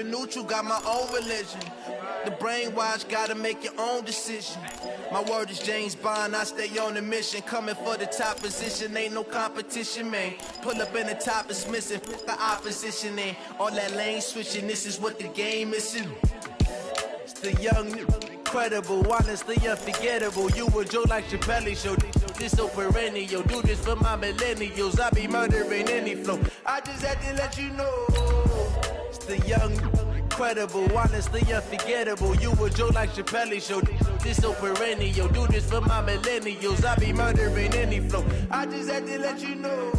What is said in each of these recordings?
Neutral, got my own religion. The brainwash, gotta make your own decision. My word is James Bond, I stay on a mission. Coming for the top position, ain't no competition, man. Pull up in the top, it's missing, the opposition in. All that lane switching, this is what the game is. It's the young, incredible, honestly unforgettable. You a Joe like Chappelle show. This so perennial, do this for my millennials. I be murdering any flow. I just had to let you know. The young, incredible, honestly unforgettable. You a Joe like Chappelle show. This so perennial. Do this for my millennials. I be murdering any flow. I just had to let you know.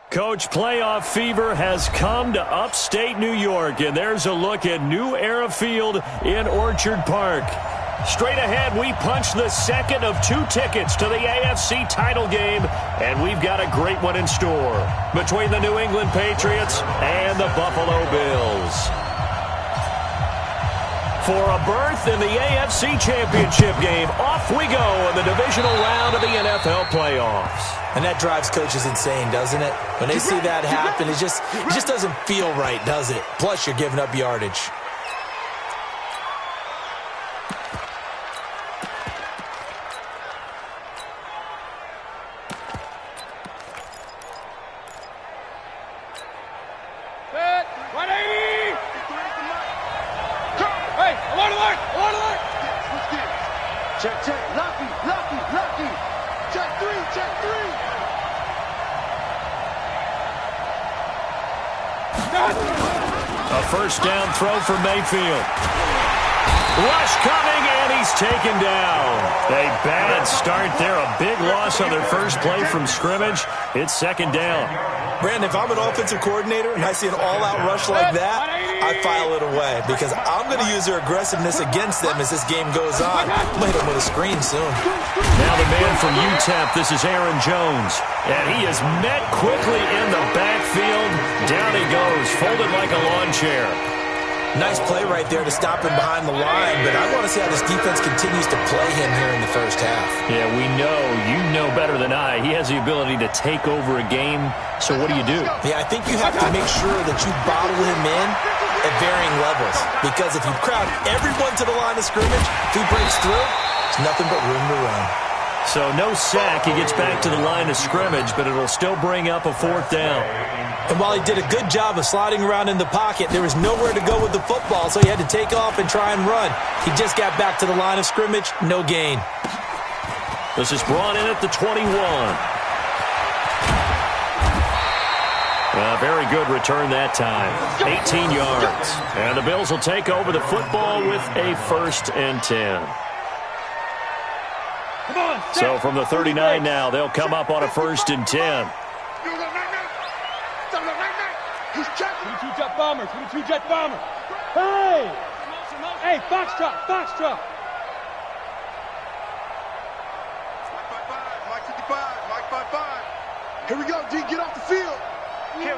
Coach, playoff fever has come to upstate New York, and there's a look at New Era Field in Orchard Park. Straight ahead, we punch the second of 2 tickets to the AFC title game, and we've got a great one in store between the New England Patriots and the Buffalo Bills. For a berth in the AFC Championship game, off we go in the divisional round of the NFL playoffs. And that drives coaches insane, doesn't it? When they see that happen, it just doesn't feel right, does it? Plus, you're giving up yardage. A first down throw for Mayfield. Rush coming, and he's taken down. A bad start there. A big loss on their first play from scrimmage. It's second down. Brandon, if I'm an offensive coordinator and I see an all-out rush like that, I file it away because I'm going to use their aggressiveness against them as this game goes on. Might hit them with a screen soon. Now the man from UTEP, this is Aaron Jones. And he is met quickly in the backfield. Down he goes, folded like a lawn chair. Nice play right there to stop him behind the line, but I want to see how this defense continues to play him here in the first half. Yeah, we know. You know better than I. He has the ability to take over a game, so what do you do? Yeah, I think you have to make sure that you bottle him in at varying levels, because if you crowd everyone to the line of scrimmage, if he breaks through, there's nothing but room to run. So no sack. He gets back to the line of scrimmage, but it'll still bring up a fourth down. And while he did a good job of sliding around in the pocket, there was nowhere to go with the football, so he had to take off and try and run. He just got back to the line of scrimmage, no gain. This is brought in at the 21. Very good return that time. 18 yards. And the Bills will take over the football with a 1st and 10. So from the 39 now, they'll come up on a 1st and 10. 22-jet bomber, 22-jet bomber. Hey! Hey, Foxtrot, Foxtrot. Mike 55, Mike 55. Here we go, D, get off the field. Kill.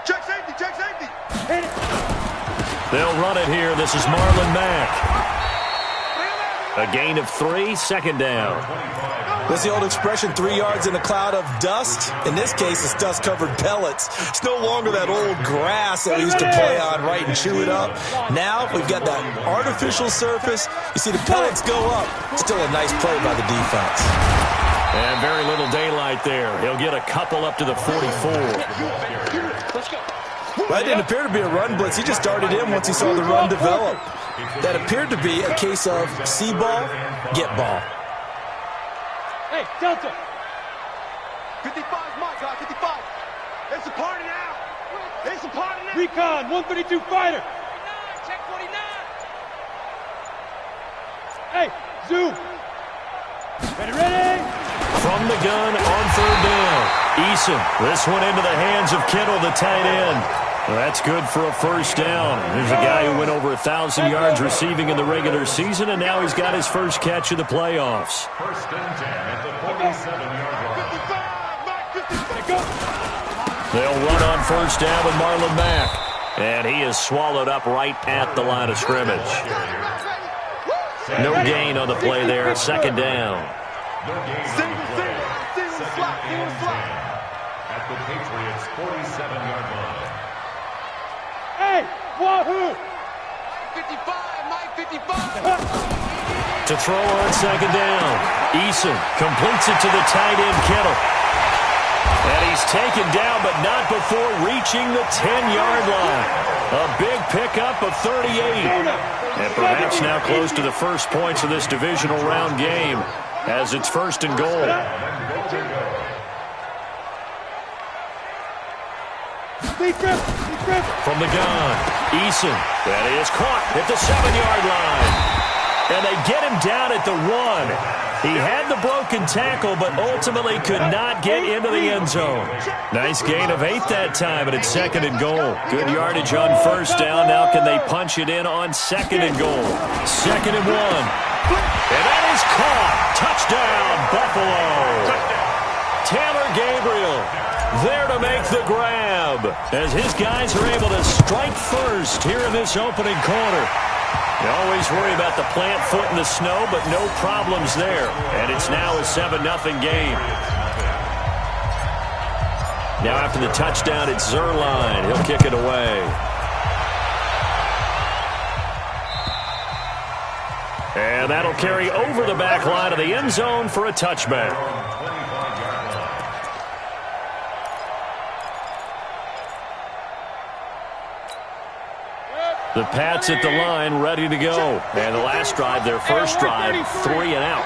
Check safety. Hit it. They'll run it here. This is Marlon Mack. A gain of 3, second down. What's the old expression, 3 yards in a cloud of dust? In this case, it's dust-covered pellets. It's no longer that old grass that we used to play on, right, and chew it up. Now we've got that artificial surface. You see the pellets go up. Still a nice play by the defense. And very little daylight there. He'll get a couple up to the 44. That didn't appear to be a run blitz. He just darted in once he saw the run develop. That appeared to be a case of see ball, get ball. Hey, Delta. 55, Mike, 55. It's a party now. It's a party now. Recon, 132 fighter. 49, check 49. Hey, zoom. Ready. From the gun on 3rd down. Eason, this one into the hands of Kittle, the tight end. Well, that's good for a first down. There's a guy who went over 1,000 yards receiving in the regular season, and now he's got his first catch of the playoffs. First and 10 at the 47-yard line. They'll run on first down with Marlon Mack. And he is swallowed up right at the line of scrimmage. No gain on the play there. Second down. Single slot. At the Patriots' 47-yard line. Hey, wahoo! 55. To throw on second down. Eason completes it to the tight end, Kittle. And he's taken down, but not before reaching the 10-yard line. A big pickup of 38. And perhaps now close to the first points of this divisional round game as it's first and goal. From the gun, Eason. That is caught at the 7-yard line. And they get him down at the 1. He had the broken tackle, but ultimately could not get into the end zone. Nice gain of 8 that time, and it's second and goal. Good yardage on first down. Now can they punch it in on second and goal? Second and 1. And that is caught. Touchdown, Buffalo. Taylor Gabriel there to make the grab as his guys are able to strike first here in this opening quarter. You always worry about the plant foot in the snow, but no problems there. And it's now a 7-0 game. Now after the touchdown, it's Zerline. He'll kick it away. And that'll carry over the back line of the end zone for a touchback. The Pats at the line, ready to go. And the last drive, their first drive, 3 and out.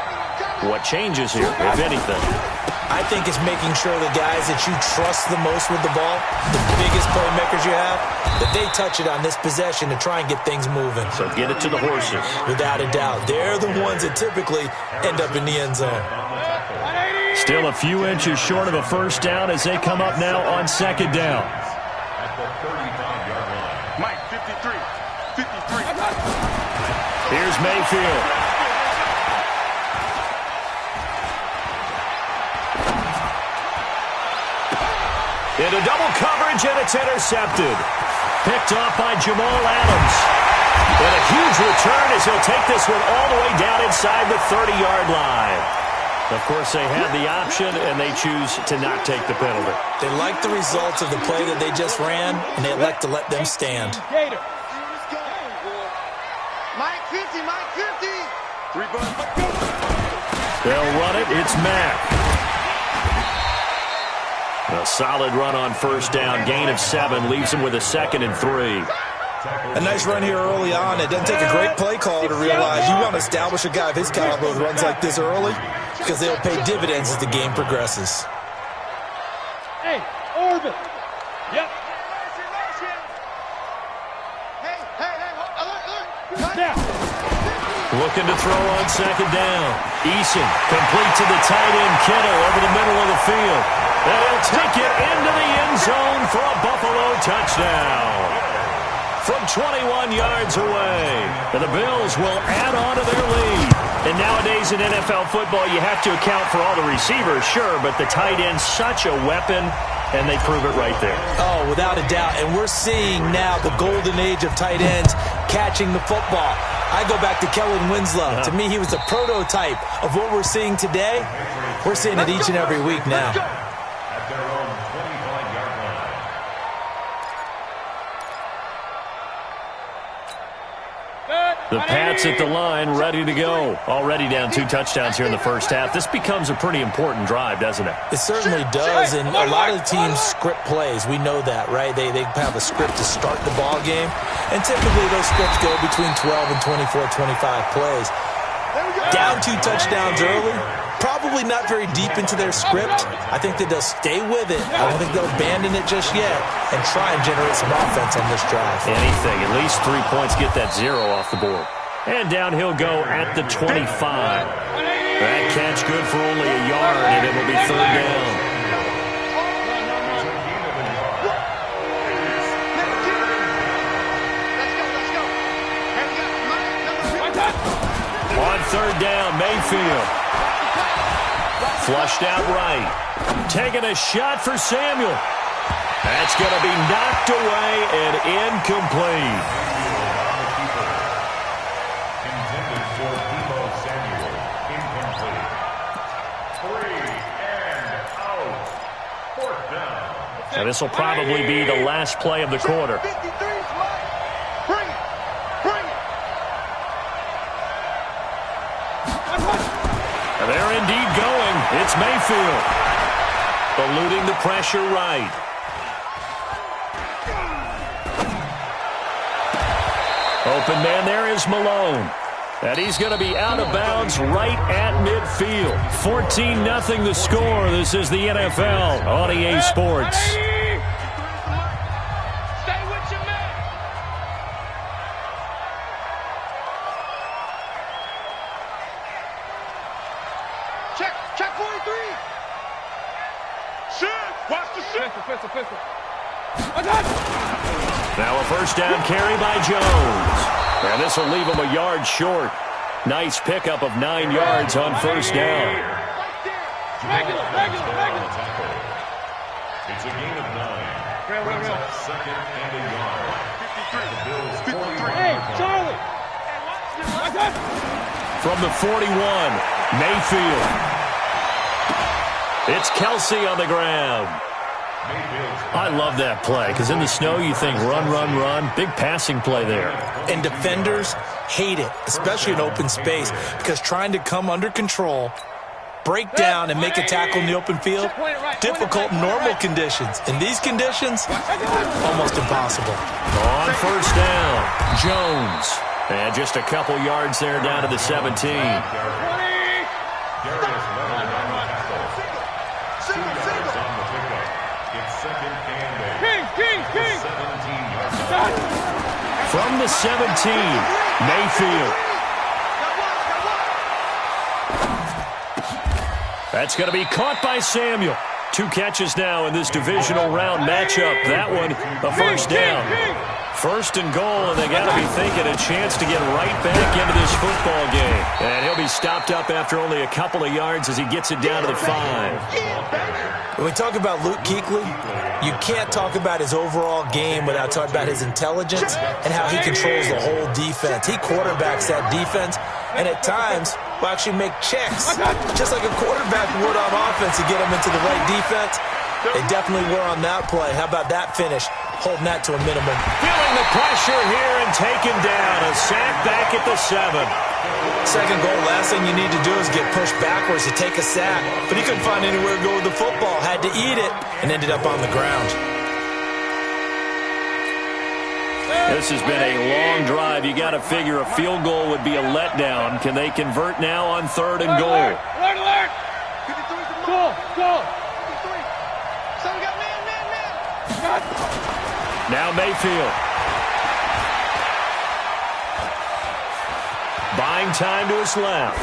What changes here, if anything? I think it's making sure the guys that you trust the most with the ball, the biggest playmakers you have, that they touch it on this possession to try and get things moving. So get it to the horses. Without a doubt. They're the ones that typically end up in the end zone. Still a few inches short of a first down as they come up now on second down. At the 35-yard line. Mike, 53. Here's Mayfield. Into double coverage, and it's intercepted. Picked off by Jamal Adams. And a huge return as he'll take this one all the way down inside the 30-yard line. Of course, they had the option, and they choose to not take the penalty. They like the results of the play that they just ran, and they elect to let them stand. Mike 50. 3 bucks. They'll run it. It's Mack. A solid run on first down. Gain of 7 leaves him with a 2nd and 3. A nice run here early on. It doesn't take a great play call to realize you want to establish a guy of his caliber who runs like this early because they'll pay dividends as the game progresses. Hey, orbit. Yep. Down. Looking to throw on second down. Eason complete to the tight end Kittle over the middle of the field. And he'll take it into the end zone for a Buffalo touchdown. From 21 yards away. And the Bills will add on to their lead. And nowadays in NFL football, you have to account for all the receivers, sure, but the tight end's such a weapon, and they prove it right there. Oh, without a doubt. And we're seeing now the golden age of tight ends catching the football. I go back to Kellen Winslow. To me, he was the prototype of what we're seeing today. We're seeing it each and every week now. At their own 25-yard line. The Pats at the line, ready to go. Already down 2 touchdowns here in the first half. This becomes a pretty important drive, doesn't it? It certainly does, and a lot of teams script plays. We know that, right? They have a script to start the ball game, and typically those scripts go between 12 and 24, 25 plays. Down 2 touchdowns early, probably not very deep into their script. I think that they'll stay with it. I don't think they'll abandon it just yet and try and generate some offense on this drive. Anything. At least 3 points, get that 0 off the board. And down he'll go at the 25. That catch good for only a yard, and it will be third down. third down. Mayfield. Flushed out right. Taking a shot for Samuel. That's going to be knocked away and incomplete. Intended for Samuel. Incomplete. 3 and out. 4th down. So this will probably be the last play of the quarter. 53's mine. Bring it. Bring it. And they're indeed going. It's Mayfield. Eluding the pressure right. Open man there is Malone. And he's going to be out of bounds right at midfield. 14-0 the score. This is the NFL on EA Sports. Stay with your man. Check 43. Shit. Watch the shit. Pistol. Now a first down carry by Jones. And this will leave him a yard short. Nice pickup of 9 yards on first down. Regular. It's a gain of 9. Brings up 2nd and a yard. 53. The Bills 40. Hey, Charlie. From the 41, Mayfield. It's Kelsey on the ground. I love that play because in the snow you think run. Big passing play there. And defenders hate it, especially in open space, because trying to come under control, break down, and make a tackle in the open field, difficult in normal conditions. In these conditions, almost impossible. On first down, Jones. And just a couple yards there down to the 17. From the 17, Mayfield. That's going to be caught by Samuel. 2 catches now in this divisional round matchup. That one, a first down. First and goal, and they got to be thinking a chance to get right back into this football game. And he'll be stopped up after only a couple of yards as he gets it down to the 5. When we talk about Luke Kuechly, you can't talk about his overall game without talking about his intelligence and how he controls the whole defense. He quarterbacks that defense, and at times will actually make checks, just like a quarterback would on offense to get him into the right defense. They definitely were on that play. How about that finish? Holding that to a minimum. Feeling the pressure here and taken down. A sack back at the 7. Second goal, last thing you need to do is get pushed backwards to take a sack. But he couldn't find anywhere to go with the football. Had to eat it and ended up on the ground. This has been a long drive. You got to figure a field goal would be a letdown. Can they convert now on 3rd and goal? Alert. 53's the Go. 53. So we got man. Now Mayfield. Buying time to his left.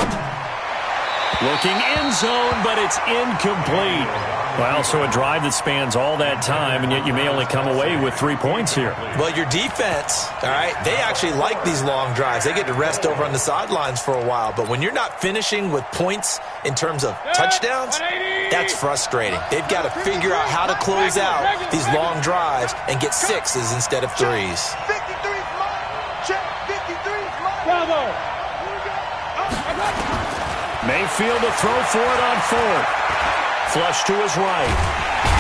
Looking end zone, but it's incomplete. Well, so a drive that spans all that time, and yet you may only come away with 3 points here. Well, your defense, all right, they actually like these long drives. They get to rest over on the sidelines for a while. But when you're not finishing with points in terms of touchdowns, that's frustrating. They've got to figure out how to close out these long drives and get 6s instead of 3s. 53's mine. Check 53's mine. Bravo. Mayfield to throw for it on 4th. Flush to his right.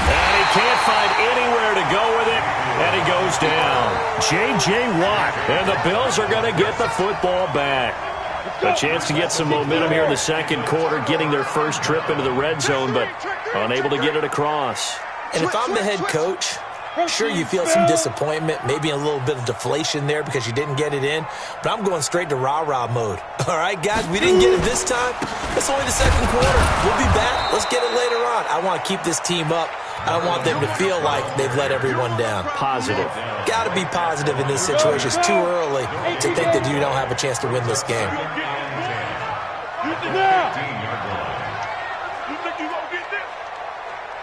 And he can't find anywhere to go with it. And he goes down. J.J. Watt. And the Bills are going to get the football back. A chance to get some momentum here in the second quarter, getting their first trip into the red zone, but unable to get it across. And if I'm the head coach, sure, you feel some disappointment, maybe a little bit of deflation there because you didn't get it in, but I'm going straight to rah-rah mode. All right, guys, we didn't get it this time. It's only the second quarter. We'll be back. Let's get it later on. I want to keep this team up. I don't want them to feel like they've let everyone down. Positive. Got to be positive in this situation. It's too early to think that you don't have a chance to win this game. You think you gonna get this?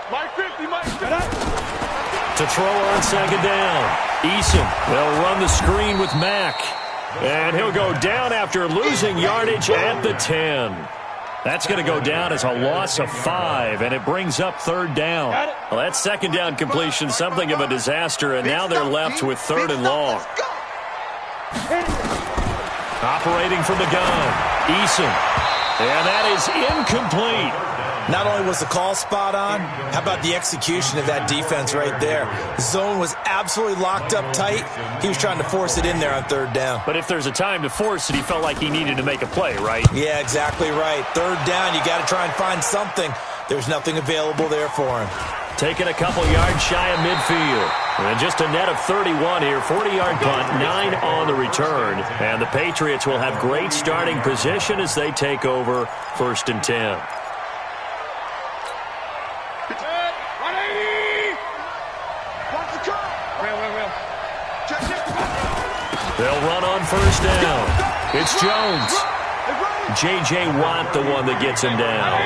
Mike 50, Mike 50. To throw on second down. Eason. They'll run the screen with Mack. And he'll go down after losing yardage at the 10. That's going to go down as a loss of 5, and it brings up third down. Well, that second down completion, something of a disaster, and now they're left with third and long. Operating from the gun, Eason. And that is incomplete. Not only was the call spot on, how about the execution of that defense right there? The zone was absolutely locked up tight. He was trying to force it in there on third down. But if there's a time to force it, he felt like he needed to make a play, right? Yeah, exactly right. Third down, you got to try and find something. There's nothing available there for him. Taking a couple yards shy of midfield. And just a net of 31 here. 40-yard punt, 9 on the return. And the Patriots will have great starting position as they take over 1st and 10. They'll run on first down. It's Jones. J.J. Watt, the one that gets him down.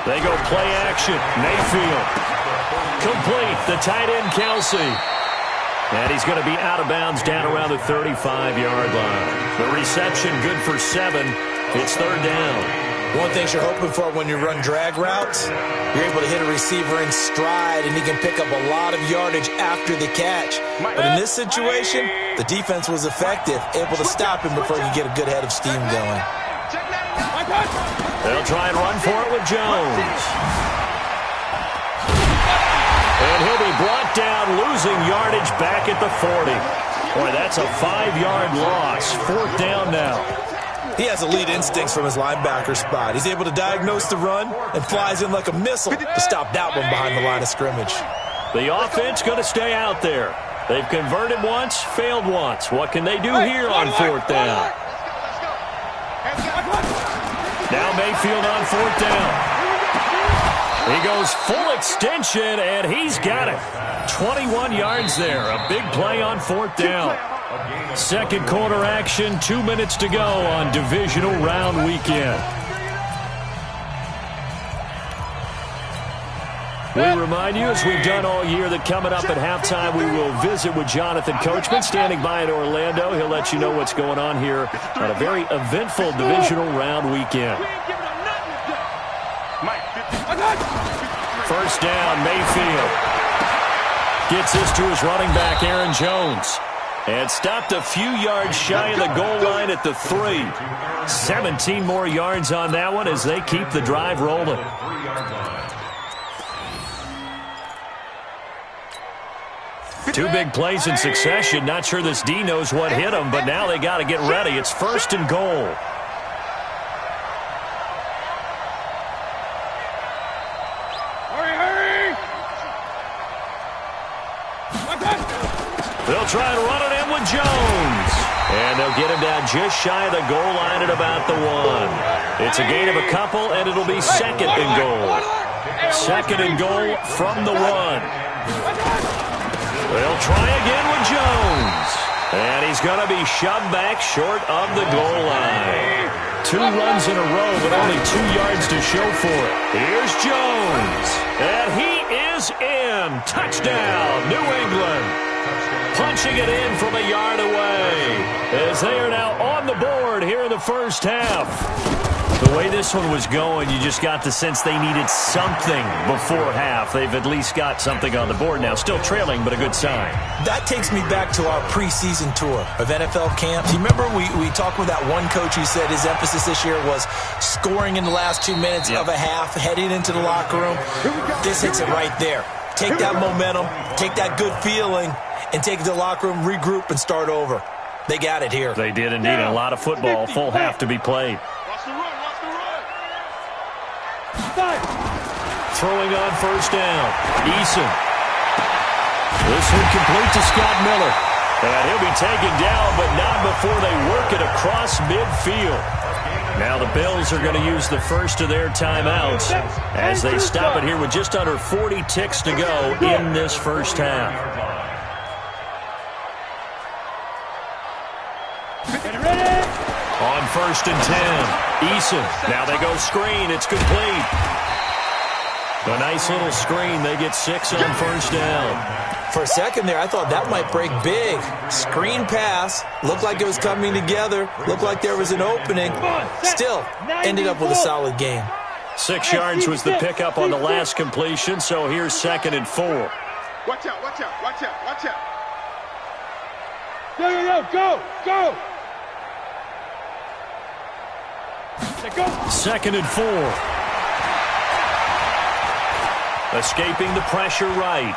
They go play action. Mayfield. Complete. The tight end, Kelsey. And he's going to be out of bounds down around the 35-yard line. The reception good for 7. It's third down. One thing you're hoping for when you run drag routes, you're able to hit a receiver in stride, and he can pick up a lot of yardage after the catch. But in this situation, the defense was effective, able to stop him before he could get a good head of steam going. They'll try and run for it with Jones. And he'll be brought down, losing yardage back at the 40. Boy, that's a 5-yard loss. 4th down now. He has elite instincts from his linebacker spot. He's able to diagnose the run and flies in like a missile to stop that one behind the line of scrimmage. The offense going to stay out there. They've converted once, failed once. What can they do here on 4th down? Now Mayfield on 4th down. He goes full extension, and he's got it. 21 yards there. A big play on 4th down. Second quarter action, 2 minutes to go on divisional round weekend. We remind you, as we've done all year, that coming up at halftime, we will visit with Jonathan Coachman, standing by in Orlando. He'll let you know what's going on here on a very eventful divisional round weekend. First down, Mayfield. Gets this to his running back, Aaron Jones. And stopped a few yards shy of the goal line at the 3. 17 more yards on that one as they keep the drive rolling. Two big plays in succession. Not sure this D knows what hit him, but now they got to get ready. It's 1st and goal. They'll try and run it in with Jones. And they'll get him down just shy of the goal line at about the 1. It's a gain of a couple, and it'll be 2nd and goal. 2nd and goal from the 1. They'll try again with Jones. And he's going to be shoved back short of the goal line. 2 runs in a row, but only 2 yards to show for it. Here's Jones. And he is in. Touchdown, New England. Punching it in from a yard away as they are now on the board here in the first half. The way this one was going, you just got the sense they needed something before half. They've at least got something on the board now. Still trailing, but a good sign. That takes me back to our preseason tour of NFL camps. You remember we talked with that one coach who said his emphasis this year was scoring in the last 2 minutes of a half, heading into the locker room. This hits it right there. Take that momentum, take that good feeling, and take it to the locker room, regroup, and start over. They got it here. They did indeed. A lot of football, full half to be played. Throwing on first down. Eason. This one complete to Scott Miller. And he'll be taken down, but not before they work it across midfield. Now the Bills are going to use the first of their timeouts as they stop it here with just under 40 ticks to go in this first half. On 1st and 10, Eason. Now they go screen. It's complete. A nice little screen. They get 6 on first down. For a second there, I thought that might break big. Screen pass. Looked like it was coming together. Looked like there was an opening. Still, ended up with a solid gain. 6 yards was the pickup on the last completion, so here's 2nd and 4. Watch out, watch out, watch out, watch out. Go. 2nd and 4. Escaping the pressure right.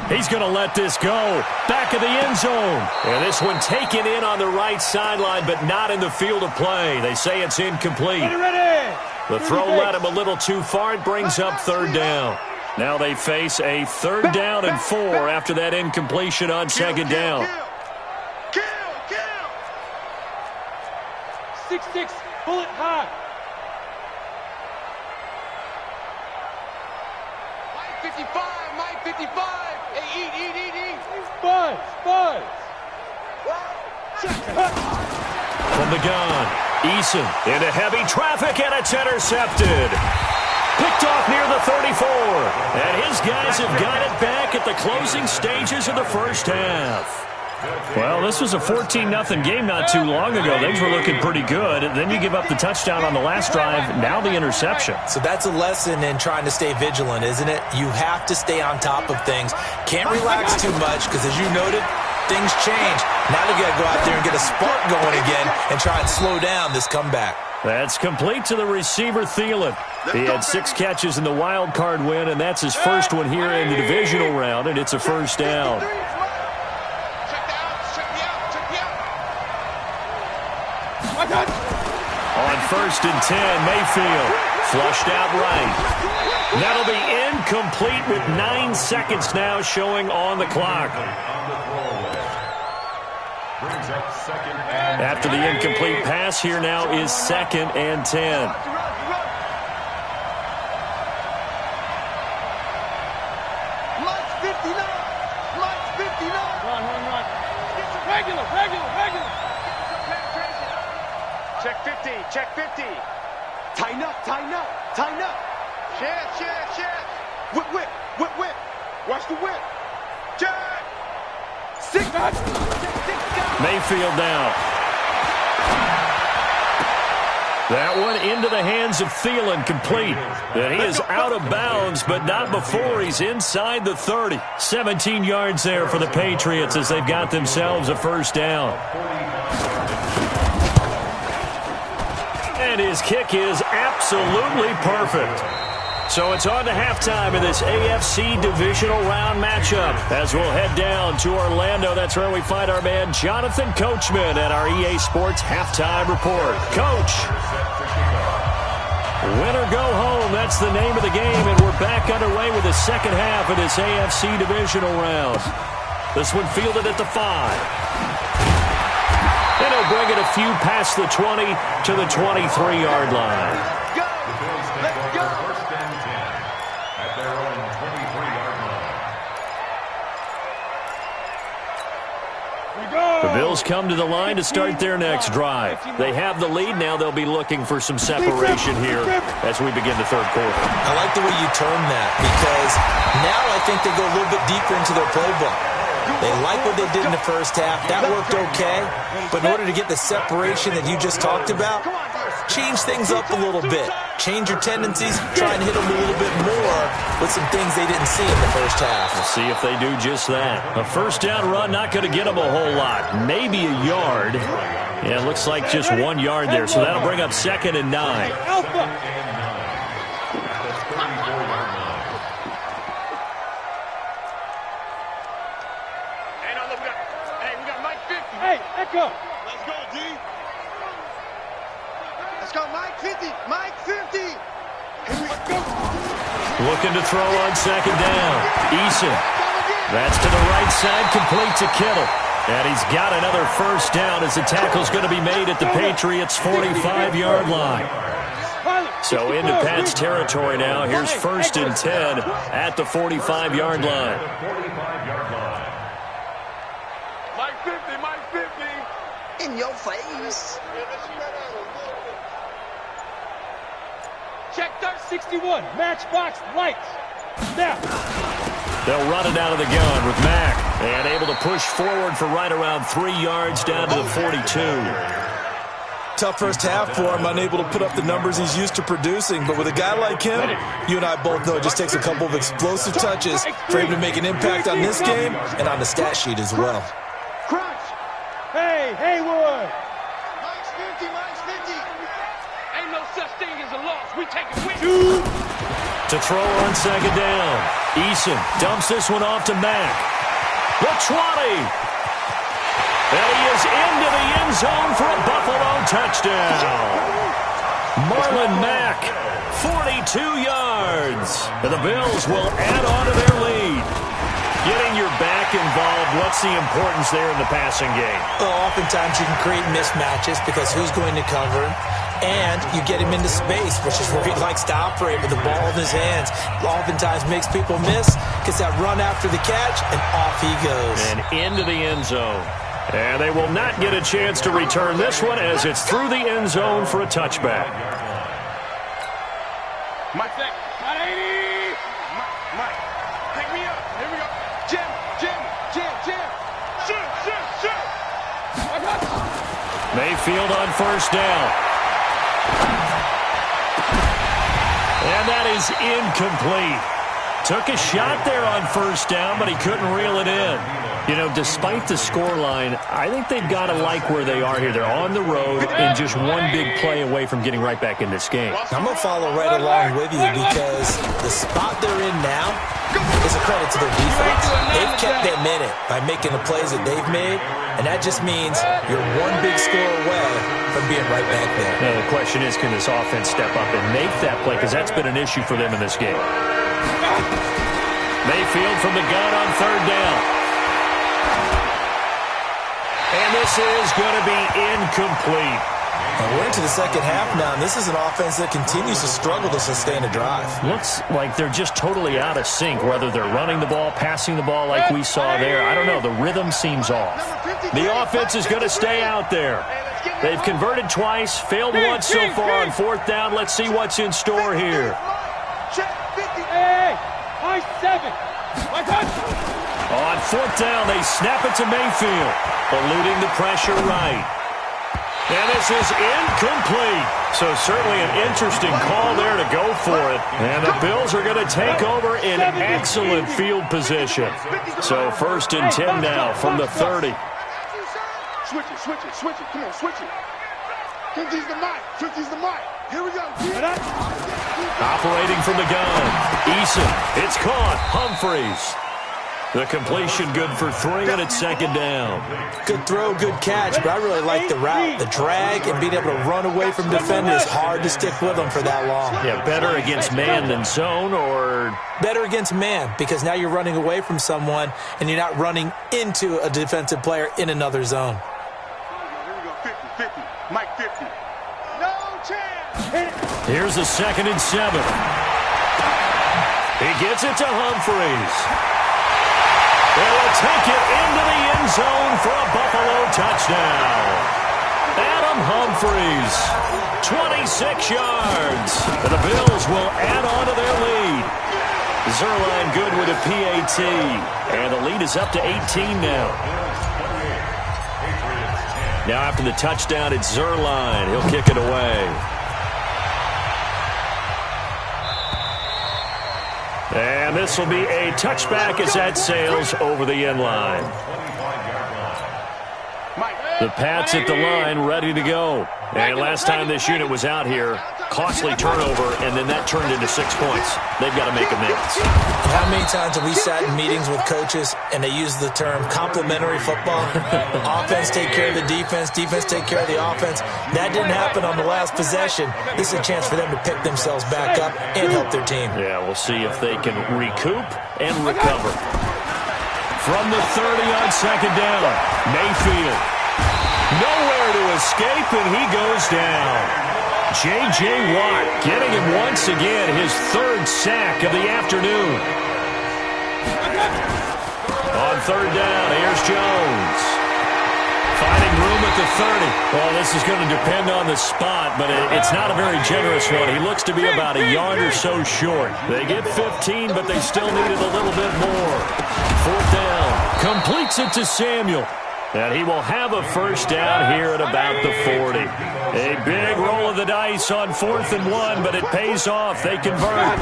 He's going to let this go. Back of the end zone. And this one taken in on the right sideline, but not in the field of play. They say it's incomplete. Ready. The throw led him a little too far. It brings up 3rd down. Now they face a 3rd down and 4 after that incompletion on 2nd down. Kill. 6-6, pull it hard. Mike 55. Hey, eat. Buzz. From the gun, Eason into heavy traffic, and it's intercepted. Picked off near the 34. And his guys have got it back at the closing stages of the first half. Well, this was a 14-0 game not too long ago. Things were looking pretty good. Then you give up the touchdown on the last drive. Now the interception. So that's a lesson in trying to stay vigilant, isn't it? You have to stay on top of things. Can't relax too much because, as you noted, things change. Now they got to go out there and get a spark going again and try and slow down this comeback. That's complete to the receiver, Thielen. He had 6 catches in the wild card win, and that's his first one here in the divisional round, and it's a first down. On 1st and 10, Mayfield flushed out right. That'll be incomplete with 9 seconds now showing on the clock. After the incomplete pass, here now is 2nd and 10. Mike's 59. Run. Regular. Check 50. Tighten up. Share. Whip. Watch the whip. Jack. 6. Mayfield now. That one into the hands of Thielen, complete. And he is out of bounds, but not before he's inside the 30. 17 yards there for the Patriots as they've got themselves a first down. And his kick is absolutely perfect. So it's on to halftime in this AFC divisional round matchup as we'll head down to Orlando. That's where we find our man Jonathan Coachman at our EA Sports Halftime Report. Coach, win or go home, that's the name of the game, and we're back underway with the second half of this AFC divisional round. This one fielded at the 5. And he'll bring it a few past the 20 to the 23-yard line. Let's go. First and 10 at their own 23-yard line. The Bills come to the line to start their next drive. They have the lead. Now they'll be looking for some separation here as we begin the third quarter. I like the way you term that because now I think they go a little bit deeper into their playbook. They like what they did in the first half. That worked okay. But in order to get the separation that you just talked about, change things up a little bit. Change your tendencies. Try and hit them a little bit more with some things they didn't see in the first half. We'll see if they do just that. A first down run, not going to get them a whole lot. Maybe a yard. Yeah, it looks like just 1 yard there. So that'll bring up 2nd and 9. Alpha. Echo. Let's go, D. Let's go, Mike 50. Mike 50. Let's go. Looking to throw on 2nd down. Eason. That's to the right side, complete to Kittle. And he's got another first down as the tackle's going to be made at the Patriots' 45-yard line. So into Pat's territory now. Here's 1st and 10 at the 45-yard line. Mike 50. In your face. Check 61. Matchbox lights. Now. They'll run it out of the gun with Mack. And able to push forward for right around 3 yards down to the 42. Tough first half for him, unable to put up the numbers he's used to producing. But with a guy like him, you and I both know it just takes a couple of explosive touches for him to make an impact on this game and on the stat sheet as well. Crunch. Hey, Haywood. Mike's 50, Mike's 50. Ain't no such thing as a loss. We take it with you. To throw on second down. Eason dumps this one off to Mack. The 20. And he is into the end zone for a Buffalo touchdown. Marlon Mack, 42 yards. And the Bills will add on to their lead. Getting your back involved, what's the importance there in the passing game? Well, oftentimes you can create mismatches because who's going to cover him? And you get him into space, which is where he likes to operate with the ball in his hands. Oftentimes makes people miss, gets that run after the catch, and off he goes. And into the end zone. And they will not get a chance to return this one as it's through the end zone for a touchback. Mike, 180. Mike, pick me up. Here we go. Jim. Shoot. Mayfield on first down. And that is incomplete. Took a shot there on first down, but he couldn't reel it in. You know, despite the scoreline, I think they've got to like where they are here. They're on the road and just one big play away from getting right back in this game. I'm going to follow right along with you because the spot they're in now is a credit to their defense. They've kept them in it by making the plays that they've made, and that just means you're one big score away from being right back there. Now, the question is, can this offense step up and make that play? Because that's been an issue for them in this game. Mayfield from the gun on third down. And this is going to be incomplete. And we're into the second half now, and this is an offense that continues to struggle to sustain a drive. Looks like they're just totally out of sync, whether they're running the ball, passing the ball like we saw there. I don't know. The rhythm seems off. The offense is going to stay out there. They've converted twice, failed once so far on fourth down. Let's see what's in store here. Hey, high 7. On fourth down, they snap it to Mayfield, eluding the pressure right. And this is incomplete. So certainly an interesting call there to go for it. And the Bills are going to take over in excellent field position. So 1st and 10 now from the 30. Switch it. Come on, switch it. 50's the mic. Here we go. Operating from the gun. Eason. It's caught. Humphreys. The completion good for 3, and it's second down. Good throw, good catch, but I really like the route. The drag and being able to run away from defenders is hard to stick with them for that long. Yeah, better against man than zone, or? Better against man, because now you're running away from someone, and you're not running into a defensive player in another zone. Here we go, 50. Mike 50. No chance. Here's a 2nd and 7. He gets it to Humphreys. They will take it into the end zone for a Buffalo touchdown. Adam Humphreys, 26 yards. And the Bills will add on to their lead. Zerline good with a PAT. And the lead is up to 18 now. Now after the touchdown, it's Zerline. He'll kick it away. And this will be a touchback as that sails over the end line. The Pats at the line, ready to go. And last time this unit was out here, costly turnover, and then that turned into 6 points. They've got to make amends. How many times have we sat in meetings with coaches and they use the term complementary football? Offense take care of the defense, defense take care of the offense. That didn't happen on the last possession. This is a chance for them to pick themselves back up and help their team. Yeah, we'll see if they can recoup and recover. From the 30 on second down, Mayfield. Nowhere to escape, and he goes down. J.J. Watt getting him once again, his 3rd sack of the afternoon. On third down, here's Jones. Finding room at the 30. Well, this is going to depend on the spot, but it's not a very generous one. He looks to be about a yard or so short. They get 15, but they still needed a little bit more. 4th down. Completes it to Samuel. And he will have a first down here at about the 40. A big roll of the dice on 4th and 1, but it pays off. They convert.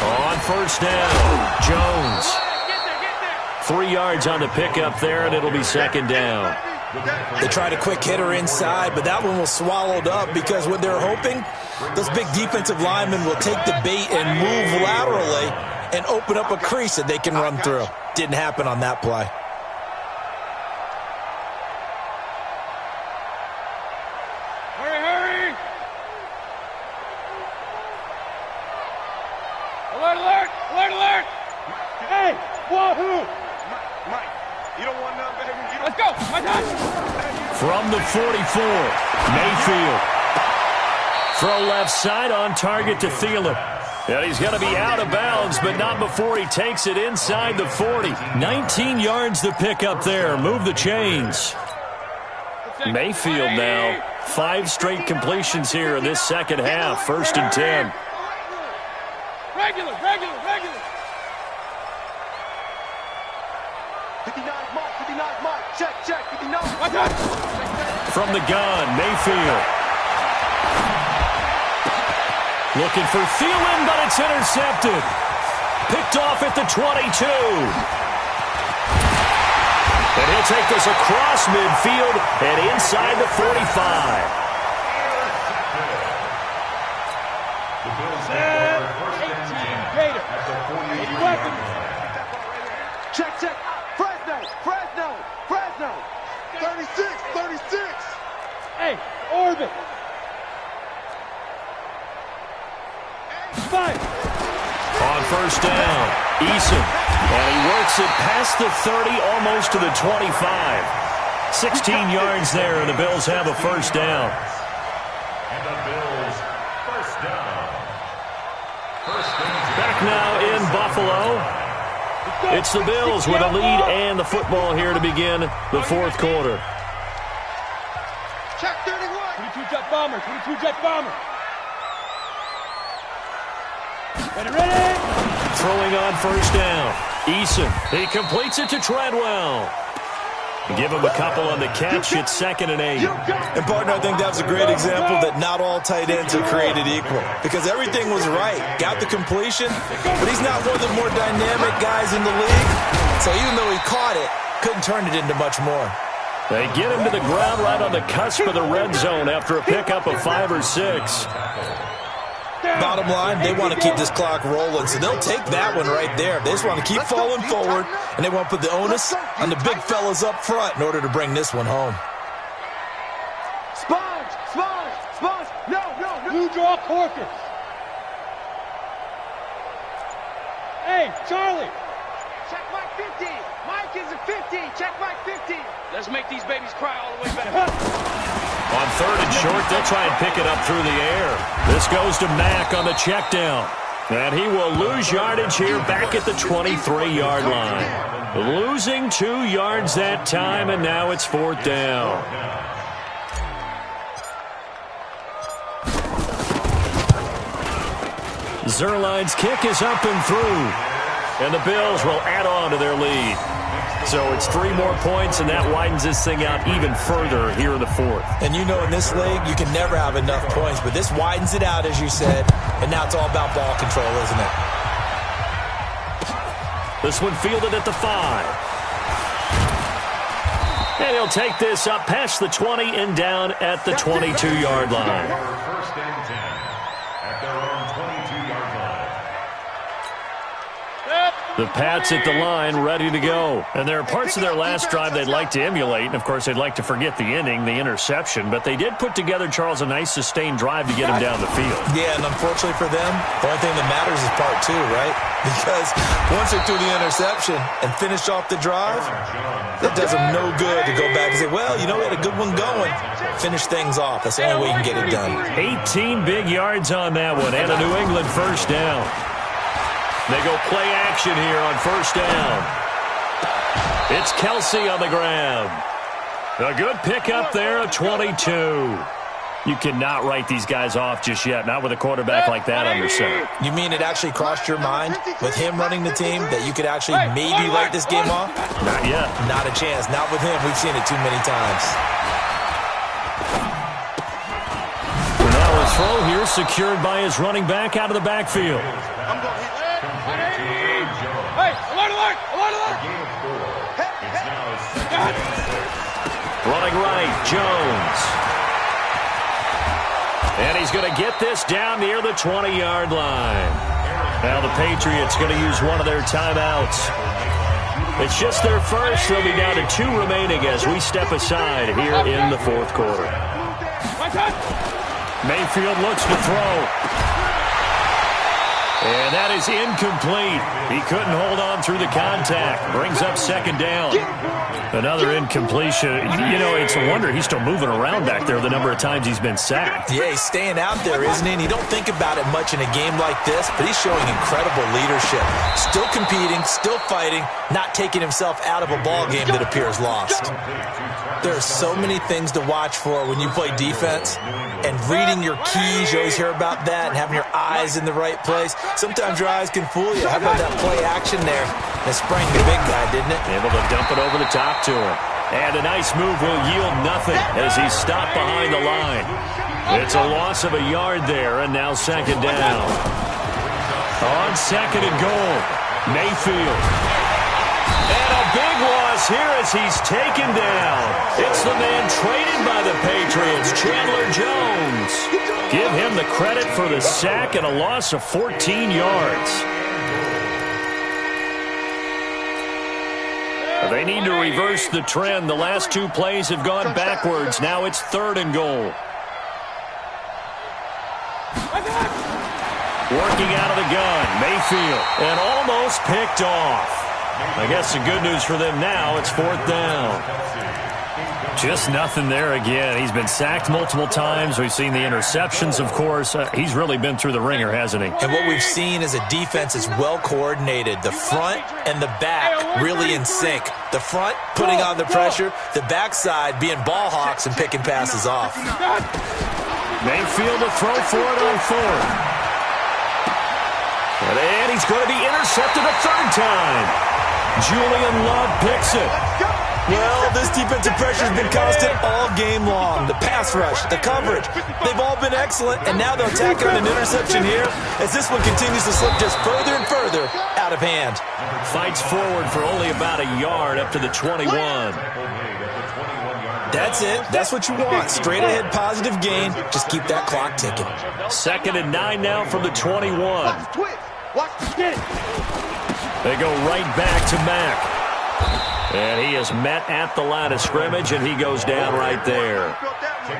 On 1st down, Jones. 3 yards on the pickup there, and it'll be 2nd down. They tried a quick hitter inside, but that one was swallowed up because what they're hoping, those big defensive linemen will take the bait and move laterally and open up a crease that they can run through. Didn't happen on that play. Hurry! Alert! Hey, wahoo! Mike, you don't want none, baby. Let's go! My God! From the 44, Mayfield. Throw left side on target to Thielen. And he's going to be out of bounds, but not before he takes it inside the 40. 19 yards to pick up there. Move the chains. Mayfield now. 5 straight completions here in this second half. 1st and 10. Regular. 59, Mike. Check, 59. From the gun, Mayfield. Looking for Thielen, but it's intercepted. Picked off at the 22. And he'll take this across midfield and inside the 45. The Bills have 18 Gator. at the 48 Weapons. Check. Fresno. 36. Hey, orbit. Spike. On 1st down, Eason. And he works it past the 30, almost to the 25. 16 yards there, and the Bills have a 1st down. And the Bills, 1st down. Back now in Buffalo. It's the Bills with a lead and the football here to begin the 4th quarter. Check 31. 22 jet bomber. Ready? Throwing on 1st down. Eason. He completes it to Treadwell. Give him a couple on the catch. It's 2nd and 8. And, partner, I think that was a great example that not all tight ends are created equal because everything was right. Got the completion, but he's not one of the more dynamic guys in the league. So even though he caught it, couldn't turn it into much more. They get him to the ground right on the cusp of the red zone after a pickup of 5 or 6. Bottom line, they want to keep this clock rolling, so they'll take that one right there. They just want to keep falling forward, and they want to put the onus on the big fellas up front in order to bring this one home. Sponge. No. Blue draw Corpus. Hey, Charlie. Check Mike 50. Mike is a 50. Check Mike 50. Let's make these babies cry all the way back. On 3rd and short, they'll try and pick it up through the air. This goes to Mack on the check down. And he will lose yardage here back at the 23-yard line. Losing 2 yards that time, and now it's 4th down. Zerline's kick is up and through. And the Bills will add on to their lead. So it's 3 more points, and that widens this thing out even further here in the 4th. And you know in this league, you can never have enough points, but this widens it out, as you said, and now it's all about ball control, isn't it? This one fielded at the 5. And he'll take this up past the 20 and down at the 22-yard line. 1st and 10 at their own 22-yard line. The Pats at the line, ready to go. And there are parts of their last drive they'd like to emulate. And, of course, they'd like to forget the ending, the interception. But they did put together, Charles, a nice sustained drive to get him down the field. Yeah, and unfortunately for them, the only thing that matters is part 2, right? Because once they threw the interception and finished off the drive, it does them no good to go back and say, well, you know, we had a good one going. Finish things off. That's the only way you can get it done. 18 big yards on that one and a New England 1st down. They go play action here on 1st down. It's Kelsey on the ground. A good pickup there, a 22. You cannot write these guys off just yet, not with a quarterback like that under center. You mean it actually crossed your mind with him running the team that you could actually maybe write this game off? Not yet. Not a chance. Not with him. We've seen it too many times. So now a throw here secured by his running back out of the backfield. I'm going to hit you. Hey, alert! Running right, Jones. And he's going to get this down near the 20-yard line. Now the Patriots going to use one of their timeouts. It's just their first. They'll be down to 2 remaining as we step aside here in the fourth quarter. Mayfield looks to throw. And that is incomplete. He couldn't hold on through the contact. Brings up second down. Another incompletion. You know, it's a wonder he's still moving around back there the number of times he's been sacked. Yeah, he's staying out there, isn't he? And you don't think about it much in a game like this, but he's showing incredible leadership. Still competing, still fighting, not taking himself out of a ball game that appears lost. There are so many things to watch for when you play defense. And reading your keys, you always hear about that, and having your eyes in the right place. Sometimes your eyes can fool you. How about that play action there? That sprang the big guy, didn't it? Able to dump it over the top to him. And a nice move will yield nothing as he's stopped behind the line. It's a loss of a yard there, and now second down. On second and goal, Mayfield. And a big loss here as he's taken down. It's the man traded by the Patriots, Chandler Jones. Give him the credit for the sack and a loss of 14 yards. They need to reverse the trend. The last 2 plays have gone backwards. Now it's third and goal. Working out of the gun, Mayfield, and almost picked off. I guess the good news for them now, it's fourth down. Just nothing there again. He's been sacked multiple times. We've seen the interceptions, of course. He's really been through the ringer, hasn't he? And what we've seen is a defense that's well coordinated. The front and the back really in sync. The front putting on the pressure, the backside being ball hawks and picking passes off. Mayfield to throw for it on fourth. And he's going to be intercepted a third time. Julian Love picks it. Well, this defensive pressure has been constant all game long. The pass rush, the coverage, they've all been excellent, and now they'll tack on an interception here as this one continues to slip just further and further out of hand. Fights forward for only about a yard up to the 21. That's it. That's what you want. Straight ahead positive gain. Just keep that clock ticking. Second and 9 now from the 21. They go right back to Mack. And he is met at the line of scrimmage, and he goes down right there.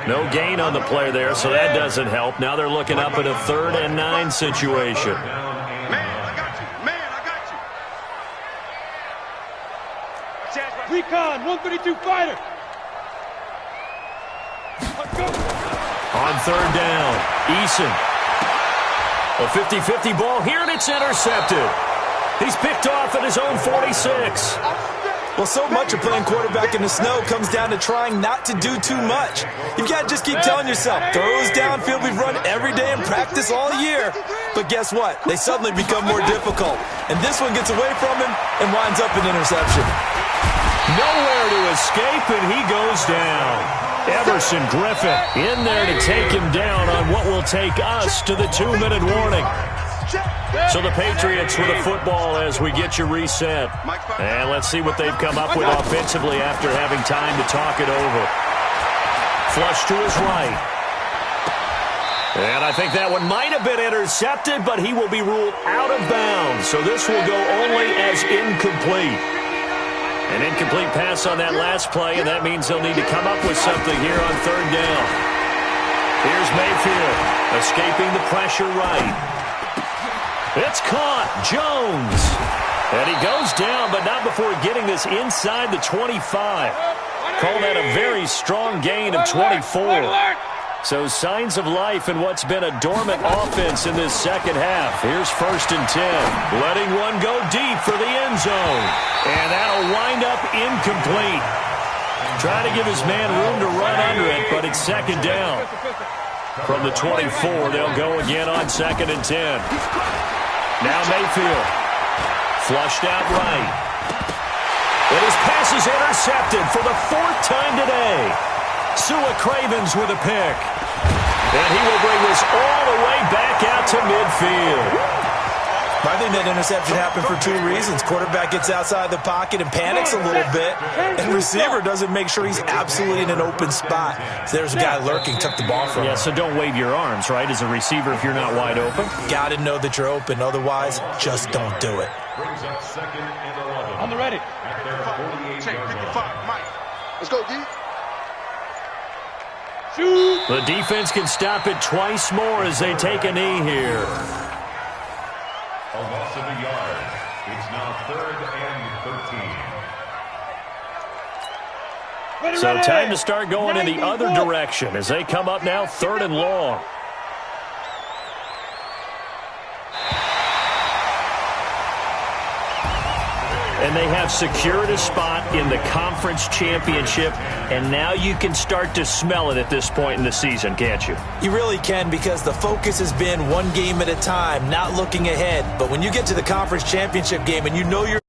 No gain on the play there, so that doesn't help. Now they're looking up at a 3rd and 9 situation. Recon, 132 fighter. On 3rd down, Eason. A 50-50 ball here, and it's intercepted. He's picked off at his own 46. Well, so much of playing quarterback in the snow comes down to trying not to do too much. You've got to just keep telling yourself, throws downfield we've run every day in practice all year. But guess what? They suddenly become more difficult. And this one gets away from him and winds up an interception. Nowhere to escape, and he goes down. Everson Griffin in there to take him down on what will take us to the 2-minute warning. So the Patriots with a football as we get you reset. And let's see what they've come up with offensively after having time to talk it over. Flush to his right. And I think that one might have been intercepted, but he will be ruled out of bounds. So this will go only as incomplete. An incomplete pass on that last play, and that means they'll need to come up with something here on 3rd down. Here's Mayfield, escaping the pressure right. It's caught, Jones. And he goes down, but not before getting this inside the 25. Call that a very strong gain of 24. So signs of life in what's been a dormant offense in this second half. Here's 1st and 10. Letting one go deep for the end zone. And that'll wind up incomplete. Trying to give his man room to run under it, but it's second down. From the 24, they'll go again on 2nd and 10. Now Mayfield. Flushed out right. And his pass is intercepted for the 4th time today. Sua Cravens with a pick. And he will bring this all the way back out to midfield. I think that interception happened for 2 reasons. Quarterback gets outside the pocket and panics a little bit, and receiver doesn't make sure he's absolutely in an open spot. So there's a guy lurking, took the ball from him. Yeah, so don't wave your arms, right, as a receiver if you're not wide open? Got to know that you're open. Otherwise, just don't do it. Brings up 2nd and 11. On the ready. At their 48-yard line. 55, Mike. Let's go, D. Shoot. The defense can stop it twice more as they take a knee here. A loss of a yard. It's now 3rd and 13. So time to start going in the other direction as they come up now 3rd and long. And they have secured a spot in the conference championship, and now you can start to smell it at this point in the season, can't you? You really can, because the focus has been one game at a time, not looking ahead. But when you get to the conference championship game and you know you're